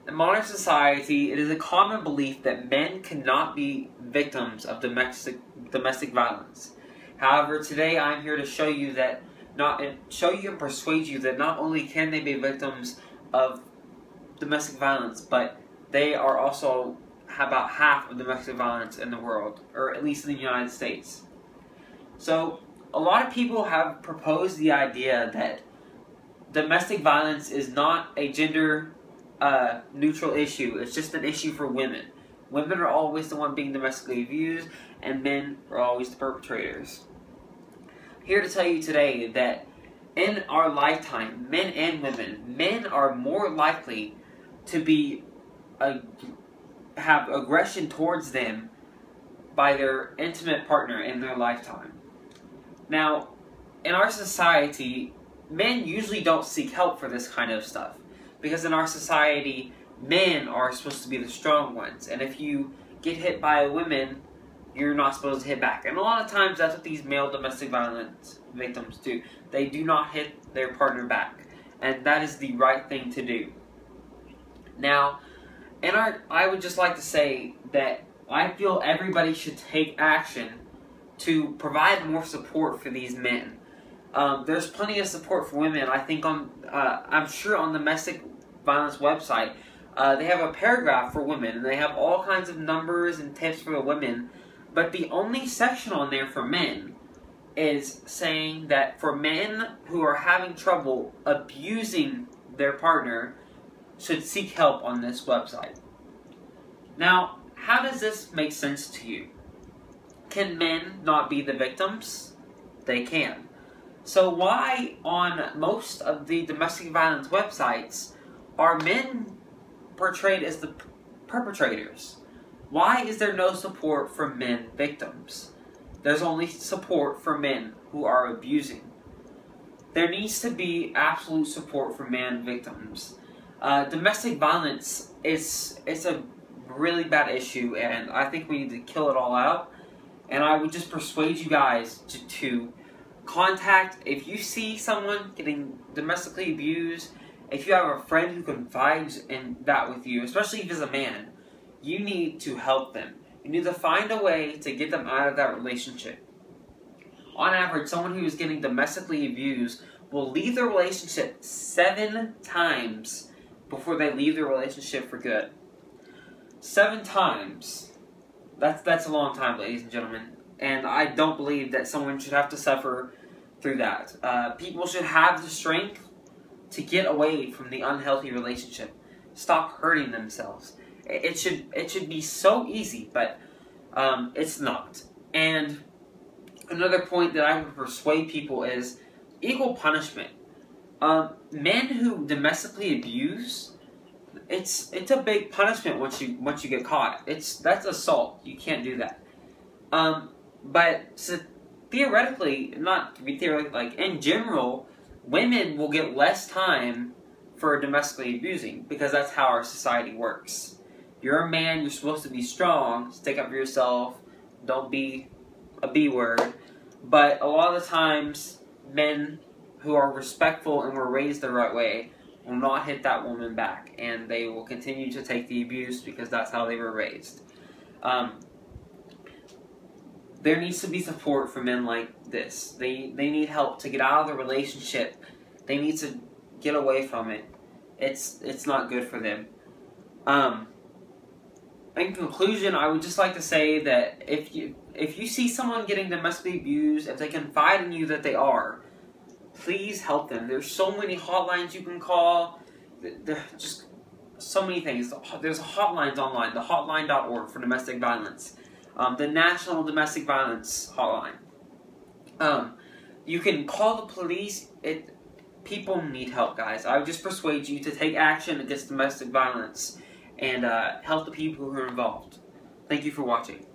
In modern society, it is a common belief that men cannot be victims of domestic violence. However, today I'm here to show you and persuade you that not only can they be victims of domestic violence, but they are also about half of domestic violence in the world, or at least in the United States. So, a lot of people have proposed the idea that domestic violence is not a gender neutral issue. It's just an issue for women. Women are always the one being domestically abused, and men are always the perpetrators. I'm here to tell you today that in our lifetime, men and women, men are more likely to have aggression towards them by their intimate partner in their lifetime. Now, in our society, men usually don't seek help for this kind of stuff, because in our society, men are supposed to be the strong ones, and if you get hit by a woman, you're not supposed to hit back. And a lot of times, that's what these male domestic violence victims do. They do not hit their partner back, and that is the right thing to do. Now, I would just like to say that I feel everybody should take action to provide more support for these men. There's plenty of support for women. I think I'm sure on the domestic violence website, they have a paragraph for women, and they have all kinds of numbers and tips for the women. But the only section on there for men is saying that for men who are having trouble abusing their partner, should seek help on this website. Now, how does this make sense to you? Can men not be the victims? They can. So why on most of the domestic violence websites are men portrayed as the perpetrators? Why is there no support for men victims? There's only support for men who are abusing. There needs to be absolute support for man victims. Domestic violence is a really bad issue, and I think we need to kill it all out. And I would just persuade you guys to contact, if you see someone getting domestically abused, if you have a friend who confides in that with you, especially if it's a man, you need to help them. You need to find a way to get them out of that relationship. On average, someone who is getting domestically abused will leave the relationship 7 times before they leave the relationship for good. 7 times. That's a long time, ladies and gentlemen. And I don't believe that someone should have to suffer through that. People should have the strength to get away from the unhealthy relationship. Stop hurting themselves. It should be so easy, but it's not. And another point that I would persuade people is equal punishment. Men who domestically abuse, it's a big punishment once you get caught. That's assault. You can't do that. But so theoretically, like in general, women will get less time for domestically abusing, because that's how our society works. You're a man, you're supposed to be strong, stick up for yourself, don't be a B-word. But a lot of the times, men who are respectful and were raised the right way will not hit that woman back, and they will continue to take the abuse because that's how they were raised. There needs to be support for men like this. They need help to get out of the relationship. They need to get away from it. It's not good for them. In conclusion, I would just like to say that if you see someone getting domestically abused, if they confide in you that they are, please help them. There's so many hotlines you can call. There's just so many things. There's hotlines online, the hotline.org for domestic violence, the National Domestic Violence Hotline. You can call the police. People need help, guys. I would just persuade you to take action against domestic violence and help the people who are involved. Thank you for watching.